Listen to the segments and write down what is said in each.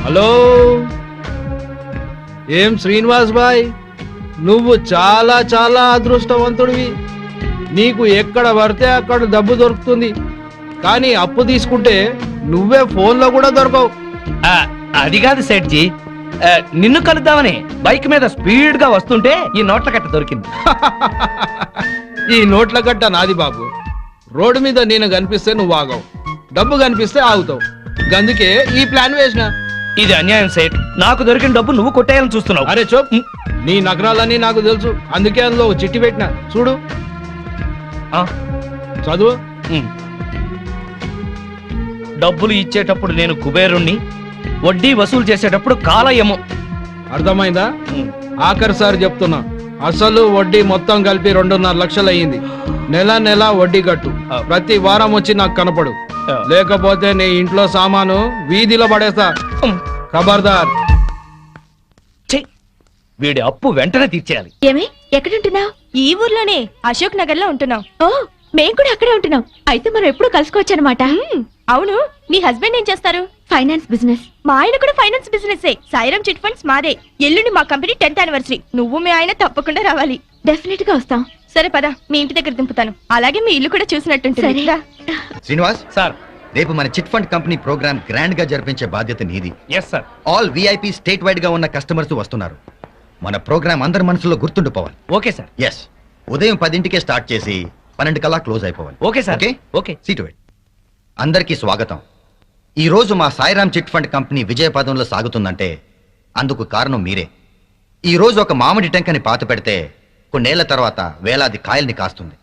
Hello, ఏం Srinivas bye, నువ్వు చాలా చాలా అదృష్టవంతుడివి. నీకు ఎక్కడ పడితే అక్కడ డబ్బు దొరుకుతుంది, కానీ అప్పు తీసుకుంటే నువ్వే ఫోన్లో కూడా దొరకవు. అది కాదు సేట్జీ, నిన్ను కలుద్దామని బైక్ మీద స్పీడ్ గా వస్తుంటే ఈ నోట్ల కట్ట దొరికింది. ఈ నోట్ల కట్ట నాది బాబు. రోడ్డు మీద నేను కనిపిస్తే నువ్వు ఆగవు, డబ్బు కనిపిస్తే ఆగుతావు. అందుకే ఈ ప్లాన్ వేసిన. ఇది అన్యాయం సేట్, నాకు దొరికిన డబ్బు నువ్వు కొట్టేయాలని చూస్తున్నావు. అరే చూప్, నీ నగరాలన్నీ నాకు తెలుసు, అందుకే అందులో ఒక చిట్టి పెట్టిన. చూడు, చదువు. డబ్బులు ఇచ్చేటప్పుడు నేను కుబేరుణ్ణి, వడ్డీ వసూలు చేసేటప్పుడు కాలయము. అర్థమైందా? ఆఖరి సార్ చెప్తున్నా, అసలు వడ్డీ మొత్తం కలిపి 2.5 లక్షలు అయ్యింది. నెల నెల వడ్డీ కట్టు, ప్రతి వారం వచ్చి నాకు కనపడు, లేకపోతే నీ ఇంట్లో సామాను వీధిలో పడేస్తా. ఖబర్దార్. వీడి అప్పు వెంటనే తీర్చేయాలి. ఏమే, ఎక్కడుంటున్నావు? ఈ ఊర్లోనే అశోక్ నగర్ లో ఉంటున్నాం. ఓ, మేం కూడా అక్కడే ఉంటున్నాం. అయితే మనం ఎప్పుడు కలుసుకోవచ్చు అనమాట. అవును, నీ హస్బెండ్ ఏం చేస్తారు? Finance business. మా ఆయన కూడా finance business. Sairam chit funds మాదే. ఎల్లుండి మా కంపెనీ 10th యానివర్సరీ. నువ్వు మీ ఆయన తప్పకుండా రావాలి. డెఫినెట్ గా వస్తాం. సరే పద, మీ ఇంటి దగ్గర దింపుతాను. అలాగే మీ ఇల్లు కూడా చూసినట్టుంటుంది. రా. శ్రీనివాస్ సార్, రేపు మన chit fund company program grand గా జరిపించే బాధ్యత నీది. Yes sir. All VIP statewide గా ఉన్న కస్టమర్స్ వస్తున్నారు. మన ప్రోగ్రామ్ అందరి మనసులో గుర్తుండిపోవాలి. Okay sir. ఎస్, ఉదయం 10ంటికే స్టార్ట్ చేసి 12 కల్లా క్లోజ్ అయిపోవాలి. Okay sir. Okay okay. Seat wait. అందరికీ స్వాగతం. ఈ రోజు మా సాయిరామ్ చిట్ ఫండ్ కంపెనీ విజయపదంలో సాగుతుందంటే అందుకు కారణం మీరే. ఈ రోజు ఒక మామిడి టెంకని పాత పెడితే కొన్నేళ్ల తర్వాత వేలాది కాయల్ని కాస్తుంది.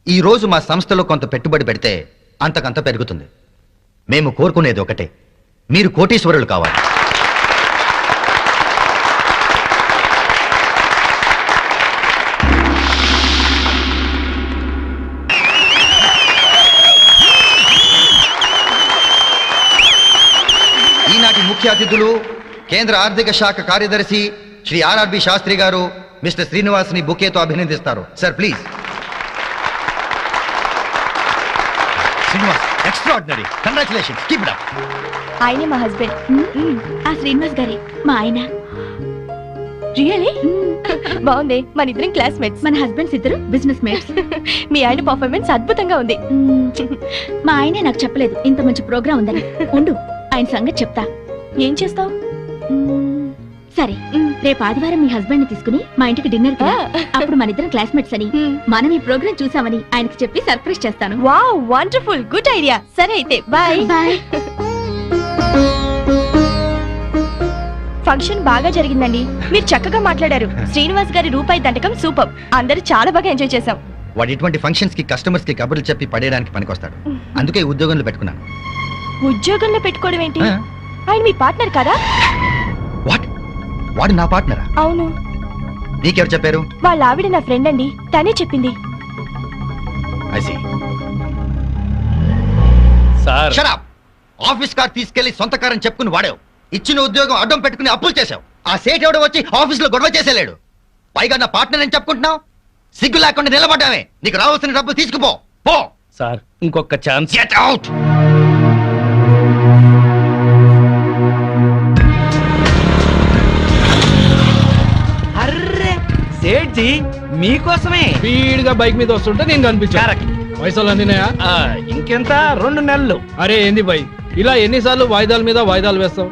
ఈ రోజు మా సంస్థలో కొంత పెట్టుబడి పెడితే అంతకంత పెరుగుతుంది. మేము కోరుకునేది ఒకటే, మీరు కోటీశ్వరులు కావాలి. ఈనాటి ముఖ్య అతిథులు కేంద్ర ఆర్థిక శాఖ కార్యదర్శి శ్రీ ఆర్ఆర్బి శాస్త్రి గారు మిస్టర్ శ్రీనివాస్ ని బుకేతో అభినందిస్తారు. Sir please. Srinivas, extraordinary, congratulations, keep it up. ఆయనే మా హస్బెండ్. ఆ శ్రీనివాస్ గారే మా ఆయన. రియలీ బాగుంది. మన ఇద్దరం క్లాస్మేట్స్. మన హస్బెండ్స్ ఇద్దరు బిజినెస్ మేట్స్. మీ ఆయన పర్ఫార్మెన్స్ అద్భుతంగా ఉంది. మా ఆయనే నాకు చెప్పలేదు ఇంత మంచి ప్రోగ్రామ్ ఉందని. ఉండు, ఆయన సంగతి చెప్తా. ఏం చేస్తావు? సరే, రేపు ఆదివారం మీ హస్బెండ్ ని తీసుకుని మా ఇంటికి డిన్నర్ కి రా. అప్పుడు మన ఇద్దరం క్లాస్మేట్స్ అని, మనం ఈ ప్రోగ్రామ్ చూసామని ఆయనకి చెప్పి సర్ప్రైజ్ చేస్తాను. Wow, wonderful, good idea. సరే అయితే బాయ్. బాయ్. ఫంక్షన్ బాగా జరిగిందండి. మీరు చక్కగా మాట్లాడారు. శ్రీనివాస్ గారి రూపాయి దండకం సూపర్. అందరూ చాలా బాగా ఎంజాయ్ చేశాం. వాడు ఇటువంటి ఫంక్షన్స్ కి కస్టమర్స్ కి కబుర్లు చెప్పి పడేయడానికి పనికొస్తాడు. అందుకే ఈ ఉద్యోగంలో పెట్టుకున్నాను. ఉద్యోగంలో పెట్టుకోవడం ఏంటి? ఆయన మీ పార్ట్నర్ కదా? వాట్? వాడు నా పార్ట్నరా? అవును. నీకెవరు చెప్పారు? వాళ్ళ ఆవిడ నా ఫ్రెండ్ అండి, తనే చెప్పింది. I see. Sir, Shut up! Office car తీసుకెళ్లి సొంత కారని చెప్పుకుని వాడావు. ఇచ్చిన ఉద్యోగం అడ్డం పెట్టుకుని అప్పులు చేశావు. ఆ సేట్ ఎవడో వచ్చి ఆఫీస్ లో గొడవ చేసేలేడు. పైగా నా పార్ట్నర్ అని చెప్పుకుంటున్నావు. సిగ్గు లేకుండా నిలబడ్డావే. నీకు రావాల్సిన డబ్బులు తీసుకుపో. పో. సార్, ఇంకొక chance. Get out! Array Sethji, మీకోసమే స్పీడ్ గా బైక్ మీద వస్తుంటే నేను కనిపించాను. పైసలు అందినాయా? ఇంకెంత 2 నెలలు. అరే ఏంది బై, ఇలా ఎన్నిసార్లు వాయిదాల మీద వాయిదాలు వేస్తావు?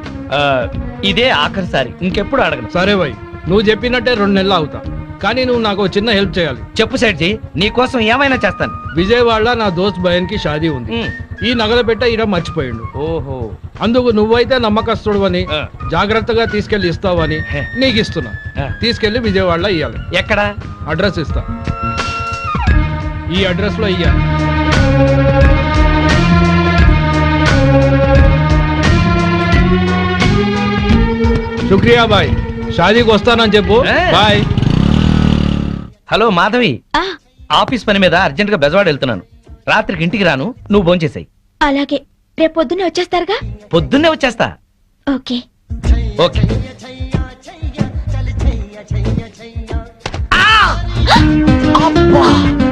ఇదే ఆఖరిసారి, ఇంకెప్పుడు అడగను. సరే బై, నువ్వు చెప్పినట్టే 2 నెలలు అవుతా. కానీ నువ్వు నాకు చిన్న హెల్ప్ చేయాలి. చెప్పు సేట్జీ, నీకోసం ఏమైనా చేస్తాను. విజయవాడలో నా దోస్త్ బయన్ కి షాదీ ఉంది. ఈ నగల పెట్ట ఈడ మర్చిపోయిండు. ఓహో, అందుకు నువ్వైతే నమ్మకస్తుడు అని జాగ్రత్తగా తీసుకెళ్లి ఇస్తావని నీకు ఇస్తున్నా. తీసుకెళ్లి విజయవాడలో ఇయ్యాలి. ఎక్కడ? అడ్రస్ ఇస్తా, ఈ అడ్రస్ లో ఇయ్యాలి. శుక్రియా బాయ్, షాదీకి వస్తానని చెప్పు. బాయ్. హలో మాధవి, ఆఫీస్ పని మీద అర్జెంట్ గా బెజవాడ వెళ్తున్నాను. రాత్రికి ఇంటికి రాను, నువ్వు భోంచేసాయి. అలాగే, రేపు పొద్దున్నే వచ్చేస్తారుగా? పొద్దున్నే వచ్చేస్తా. ఓకే. ఓకే.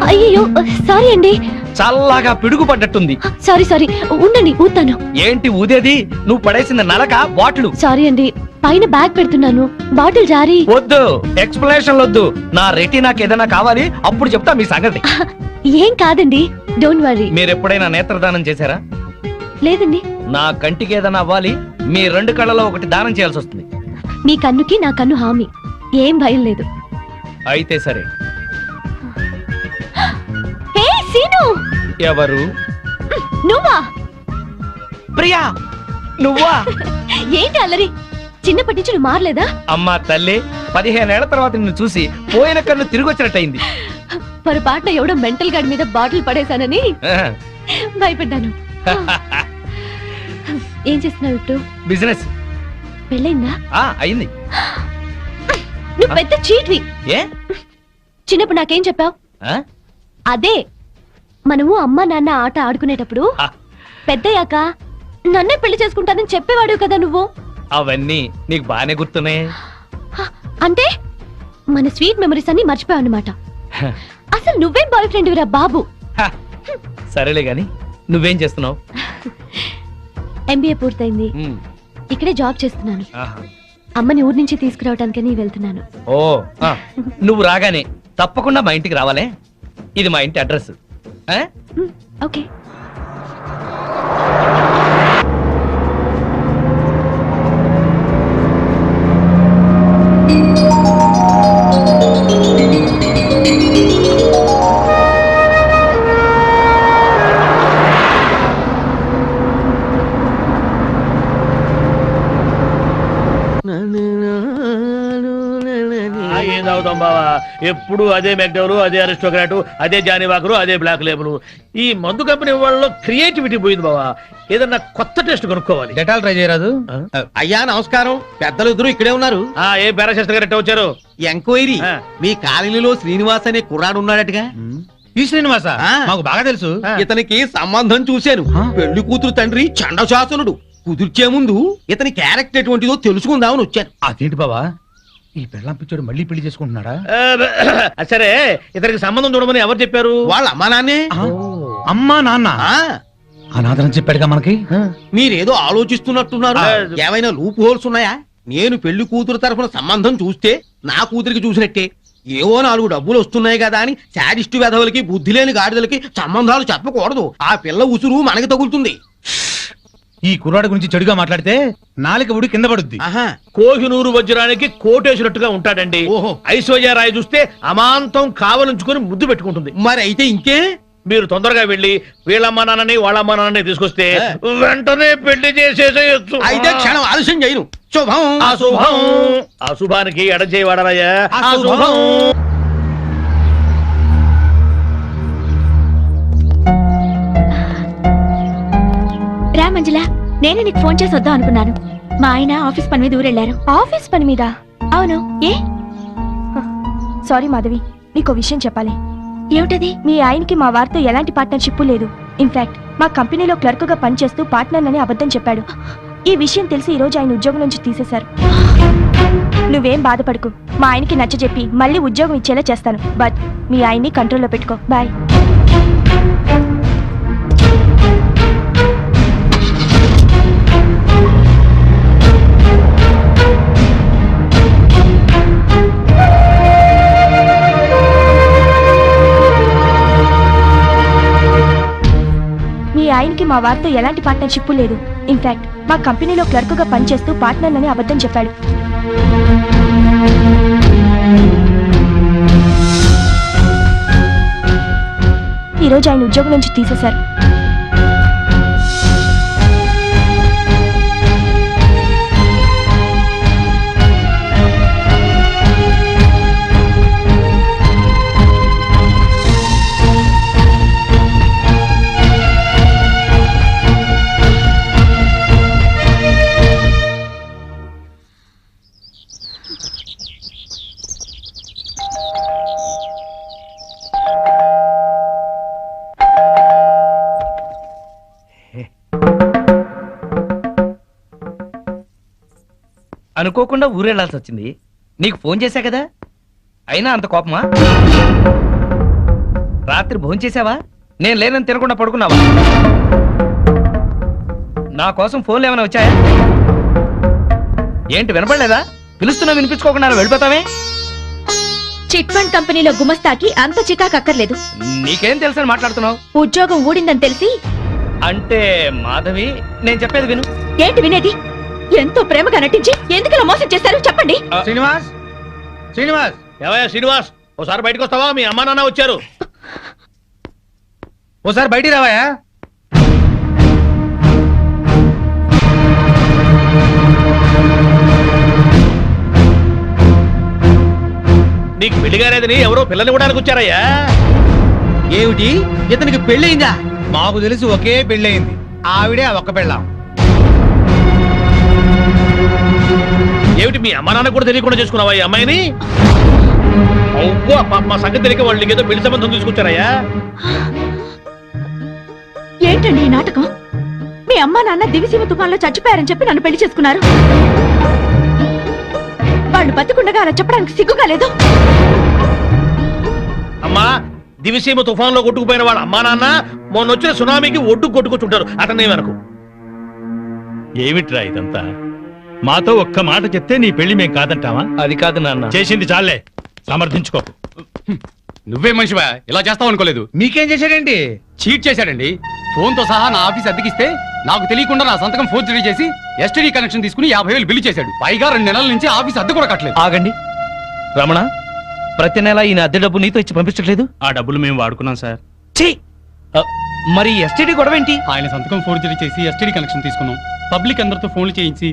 అయ్యో సారీ అండి. చల్లగా పిడుగు పడ్డట్టుంది. సారీ సారీ, ఉండండి ఊతాను. ఏంటి ఊదేది? నువ్వు పడేసిన నలక బాటిల్. సారీ అండి, పైన బ్యాగ్ పెడుతున్నాను, బాటిల్ జారీ. వద్దు, ఎక్స్ప్లెనేషన్ వద్దు. నా రెటీనాకి ఏదైనా కావాలి, అప్పుడు చెప్తా మీ సంగతి. ఏం కాదండి, డోంట్ వరీ. మీరు ఎప్పుడైనా నేత్రదానం చేశారా? లేదండి. నా కంటికి ఏదైనా అవ్వాలి, మీ 2 కళ్ళలో ఒకటి దానం చేయాల్సి వస్తుంది. మీ కన్నుకి నా కన్ను హామీ, ఏం భయం లేదు. అయితే సరే. హే సీను, ఎవరు? నువ్వా? ప్రియా, నువ్వా? ఏంటి అల్లరి? చిన్నప్పటి నుంచి నువ్వు మారలేదా? అమ్మా తల్లి, 15 ఏళ్ల తర్వాత నిన్ను చూసి పోయిన కన్ను తిరిగి వచ్చినట్టయింది. పొరపాటున ఎవడో మెంటల్ గార్డ్ మీద బాటిల్ పడేశానని భయపడ్డాను. ఏం చేస్తున్నావు ఇప్పుడు? బిజినెస్ పెళ్ళైందా? అయింది. నువ్వు పెద్ద చీట్వి. ఏ? చిన్నప్పుడు నాకేం చెప్పావు? ఆ? అదే, మనము అమ్మ నాన్న ఆట ఆడుకునేటప్పుడు ఆ, పెద్దయ్యాక నన్నే పెళ్లి చేసుకుంటానని చెప్పేవాడు కదా నువ్వు. అవన్నీ నీకు బానే గుర్తున్నాయి. అంటే మన స్వీట్ మెమరీస్ అన్ని మర్చిపోయావు అన్నమాట. అసలు నువ్వేం బాయ్ ఫ్రెండ్ రా బాబు. సరేలే గాని, నువ్వేం చేస్తున్నావు? ఎంబీఏ పూర్తయింది, ఇక్కడే జాబ్ చేస్తున్నాను. అమ్మని ఊరి నుంచి తీసుకురావడానికని వెళ్తున్నాను. ఓ, నువ్వు రాగానే తప్పకుండా మా ఇంటికి రావాలే. ఇది మా ఇంటి అడ్రస్. ఓకే. ఏం తాగుతాం బావా? ఎప్పుడు అదే మెక్డవరు, అదే అరిస్టోక్రాటు, అదే జానీవాకరు, అదే బ్లాక్ లేబుల్. ఈ మందు కంపెనీ వాళ్ళలో క్రియేటివిటీ పోయింది బావా. ఏదన్నా కొత్త టేస్ట్ కొనుక్కోవాలి. డెటాల్ ట్రై చేయరాదు? అయ్యా నమస్కారం, పెద్దలు ఇద్దరు ఇక్కడే ఉన్నారు. ఏ పారాశాస్త్రి గారు వచ్చారు? ఎంక్వైరీ, ఆ. మీ కాలనీలో శ్రీనివాస్ అనే కుర్రాడు ఉన్నాడటగా. ఈ శ్రీనివాస ఆ. మాకు బాగా తెలుసు. ఇతనికి సంబంధం చూశాను. పెళ్లి కూతురు తండ్రి చండశాసనుడు. కుదిర్చే ముందు ఇతని క్యారెక్టర్ ఎటువంటిదో తెలుసుకుందామని వచ్చాను. అదేంటి బావా, ఈ పెళ్ళం పిచ్చోడు మళ్ళీ పెళ్లి చేసుకుంటున్నాడా? సరే, ఇతనికి సంబంధం చూడమని ఎవరు చెప్పారు? వాళ్ళ అమ్మా నాన్నే. అమ్మా నాన్న ఆ, అనాథరం చెప్పాడుగా మనకి. మీరేదో ఆలోచిస్తున్నట్టున్నారు. ఆ. ఏమైనా లూప్ హోల్స్ ఉన్నాయా? నేను పెళ్లి కూతురు తరఫున సంబంధం చూస్తే నా కూతురికి చూసినట్టే. ఏవో 4 డబ్బులు వస్తున్నాయి కదా అని శాడిస్టు వెధవులకి, బుద్ధి లేని గాడిదలకి సంబంధాలు చెప్పకూడదు. ఆ పిల్ల ఉసురు మనకి తగులుతుంది. ఈ కుర్రాడు గురించి చెడుగా మాట్లాడితే నాలుక ఉడి కింద పడుద్ది. ఆహా, కోహినూరు వజ్రానికి కోటేసినట్టుగా ఉంటాడండి. ఓహో. ఐశ్వర్యరాయ్ చూస్తే అమాంతం కావలించుకొని ముద్దు పెట్టుకుంటుంది. మరి అయితే ఇంకే. మీరు తొందరగా వెళ్ళి వీళ్ళమ్మ నాన్నని వాళ్ళమ్మ నాన్నని తీసుకొస్తే వెంటనే పెళ్లి చేసేసేయచ్చు. అయితే క్షణం ఆలస్యం చేయను. శుభం. అశుభం. అశుభానికి ఎడచేయి వాడరాయ్యా. అశుభం. రా మంజుల, నేను నీకు ఫోన్ చేసి వద్దాం అనుకున్నాను. మా ఆయన ఆఫీస్ పని మీద ఊరెళ్ళారు. ఆఫీస్ పని మీద? అవును. ఏ? సారీ మాధవి, నీకో విషయం చెప్పాలి. ఏమిటది? మీ ఆయనకి మా వారితో ఎలాంటి పార్ట్నర్షిప్ లేదు. ఇన్ఫాక్ట్ మా కంపెనీలో క్లర్క్ గా పనిచేస్తూ పార్ట్నర్ అని అబద్ధం చెప్పాడు. ఈ విషయం తెలిసి ఈ రోజు ఆయన ఉద్యోగం నుంచి తీసేశారు. నువ్వేం బాధపడకు, మా ఆయనకి నచ్చజెప్పి మళ్ళీ ఉద్యోగం ఇచ్చేలా చేస్తాను. బట్ మీ ఆయన్ని కంట్రోల్లో పెట్టుకో. బాయ్. మీ ఆయనకి మా వారితో ఎలాంటి పార్ట్నర్షిప్ లేదు. ఇన్ఫాక్ట్ మా కంపెనీలో క్లర్క్ గా పనిచేస్తూ పార్ట్నర్ అని అబద్ధం చెప్పాడు. ఈ రోజు ఆయన ఉద్యోగం నుంచి తీసేశారు. అనుకోకుండా ఊరెళ్లాల్సి వచ్చింది. నీకు ఫోన్ చేశా కదా, అయినా అంత కోపమా? రాత్రి భోంచేసావా? నేను లేనని తినకుండా పడుకున్నావా? నా కోసం ఫోన్లు ఏమైనా వచ్చాయా? ఏంటి వినపడలేదా? పిలుస్తున్నా వినిపించుకోకుండా వెళ్ళిపోతావే? చిట్ ఫండ్ కంపెనీలో గుమస్తాకి అంత చికాకు అక్కర్లేదు. నీకేం తెలుసని మాట్లాడుతున్నావు? ఉద్యోగం ఊడిందని తెలిసి. అంటే మాధవి, నేను చెప్పేది విను. ఏంటి వినేది? ఎంతో ప్రేమగా నటించి ఎందుకలా మోసం చేశారు చెప్పండి. శ్రీనివాస్ శ్రీనివాస్ ఏవయ్యా శ్రీనివాస్, ఓసారి బయటకు వస్తావా? మీ అమ్మా నాన్న వచ్చారు. ఓసారి బయటికి రావాయా? నీకు పెళ్లిగారేదని ఎవరో పిల్లని కూడా వచ్చారయ్యా. ఏమిటి, ఇతనికి పెళ్ళయిందా? మాకు తెలిసి ఒకే పెళ్ళయింది, ఆవిడే ఒక్క పెళ్ళాం. ఏమిటి మీ అమ్మా నాన్న కూడా తెలియకుండా చేసుకున్నావా ఈ అమ్మాయిని? అవ్వా, మా సంగతి తెలియక వాళ్ళు నీకేదో పెళ్లి సంబంధం తీసుకొచ్చారయ్యా. ఏంటండి ఈ నాటకం? మీ అమ్మా నాన్న దివిసీమ తుఫాన్లో చచ్చిపోయారని చెప్పి నన్ను పెళ్లి చేసుకున్నారు. వాళ్ళు బతికుండగా అలా చెప్పడానికి సిగ్గుగా లేదు. అమ్మా, దివిసీమ తుఫాన్ లో కొట్టుకుపోయిన వాళ్ళ అమ్మా నాన్న మొన్న వచ్చిన సునామీకి ఒడ్డు కొట్టుకొచ్చుంటారు. అతనే వెనకు. ఏమిట్రా ఇదంతా? మాతో ఒక్క మాట చెప్తే నీ పెళ్లి మేం కాదంటావా? అది కాదు నాన్న. చేసింది చాలే, సమర్థించుకోకు. నువ్వే మనిషివా, ఇలా చేస్తావు అనుకోలేదు. మీకేం చేశాడేంటి? చీట్ చేశాడండి. ఫోన్ తో సహా నా ఆఫీస్ అద్దెకిస్తే నాకు తెలియకుండా నా సంతకం ఫోర్జరీ చేసి ఎస్టీడీ కనెక్షన్ తీసుకుని 50,000 బిల్లు చేశాడు. పైగా 2 నెలల నుంచి ఆఫీస్ అద్దె కూడా కట్టలేదు. ఆగండి రమణ, ప్రతి నెల ఈయన అద్దె డబ్బు నీతో ఇచ్చి పంపించట్లేదు? ఆ డబ్బులు మేము వాడుకున్నాం సార్. ఛీ! మరి ఎస్టీడీ గొడవ ఏంటి? ఆయన సంతకం ఫోర్జరీ చేసి ఎస్టీడీ కనెక్షన్ తీసుకున్నాం. పబ్లిక్ అందరితో ఫోన్లు చేయించి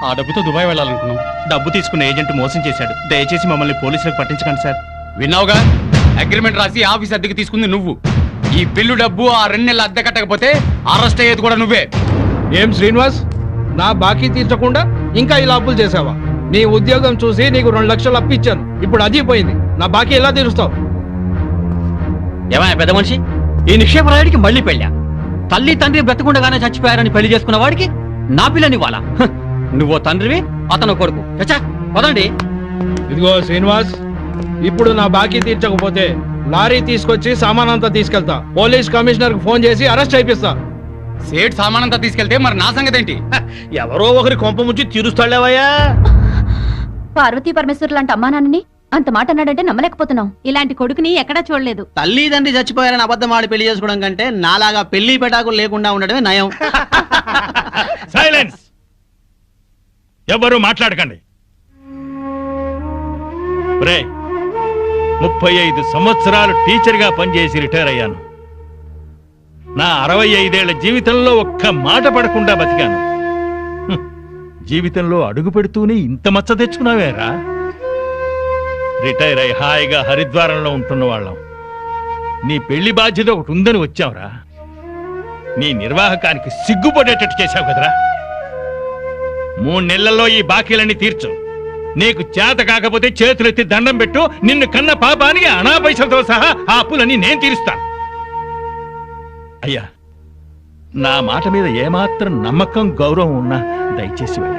ఆ డబ్బుతో దుబాయ్ వెళ్ళాలనుకున్నాం. డబ్బు తీసుకున్న ఏజెంట్ మోసం చేశాడు. దయచేసి మమ్మల్ని పోలీసులకు పట్టించకండి సార్. విన్నావుగా, అగ్రిమెంట్ రాసి ఆఫీస్ అద్దెకి తీసుకుంది నువ్వు. ఈ బిల్లు డబ్బు ఆ 2 నెలల అద్దె కట్టకపోతే అరెస్ట్ అయ్యేది కూడా నువ్వే. ఏం శ్రీనివాస్, నా బాకీ తీర్చకుండా ఇంకా ఇలా అప్పులు చేసావా? నీ ఉద్యోగం చూసి నీకు 2 లక్షలు అప్పిచ్చాను, ఇప్పుడు అది పోయింది. నా బాకీ ఎలా తీరుస్తావు? ఏమయ్య పెద్ద మనిషి, ఈ నిక్షేపరాయుడికి మళ్ళీ పెళ్ళా? తల్లి తండ్రి బ్రతకుండగానే చచ్చిపోయారని పెళ్లి చేసుకున్న వాడికి నా పిల్లనివ్వాలా? నువ్వో తండ్రివి, అతను కొడుకు. చచ్చా, పదండి. ఇదిగో శ్రీనివాస్, ఇప్పుడు నా బాకీ తీర్చకపోతే లారీ తీసుకొచ్చి సామానంతా తీసుకెళ్తా. పోలీస్ కమిషనర్ కు ఫోన్ చేసి అరెస్ట్ అయిపిస్తా. సేట్ సామానంతా తీసుకెళ్తే మరి నా సంగతి ఏంటి? ఎవరో ఒకరి కొంప ముంచి తీరుస్తాడేవయ్యా. పార్వతీ పరమేశ్వర్ లాంటి అమ్మా నాన్నని అంత మాట అన్నాడంటే నమ్మలేకపోతున్నాం. ఇలాంటి కొడుకుని ఎక్కడా చూడలేదు. తల్లి తండ్రి చచ్చిపోయారని అబద్ధం ఆడి పెళ్లి చేసుకోవడం కంటే నాలాగా పెళ్లి పెటాకులు లేకుండా ఉండడమే నయం. సైలెన్స్! ఎవరు మాట్లాడకండి. 35 సంవత్సరాలు టీచర్గా పనిచేసి రిటైర్ అయ్యాను. నా 65 ఏళ్ల జీవితంలో ఒక్క మాట పడకుండా బతికాను. జీవితంలో అడుగు పెడుతూనే ఇంత మచ్చ తెచ్చుకున్నావేరా? రిటైర్ అయి హాయిగా హరిద్వారంలో ఉంటున్న వాళ్ళం. నీ పెళ్లి బాధ్యత ఒకటి ఉందని వచ్చావురా. నీ నిర్వాహకానికి సిగ్గుపడేటట్టు చేశావు కదరా. 3 నెలల్లో ఈ బాకీలన్నీ తీర్చు. నీకు చేత కాకపోతే చేతులెత్తి దండం పెట్టు. నిన్ను కన్న పాపానికి అనా పైసలతో సహా ఆ అప్పులన్నీ నేను తీరుస్తాను. అయ్యా, నా మాట మీద ఏమాత్రం నమ్మకం, గౌరవం ఉన్నా దయచేసి వెళ్ళండి.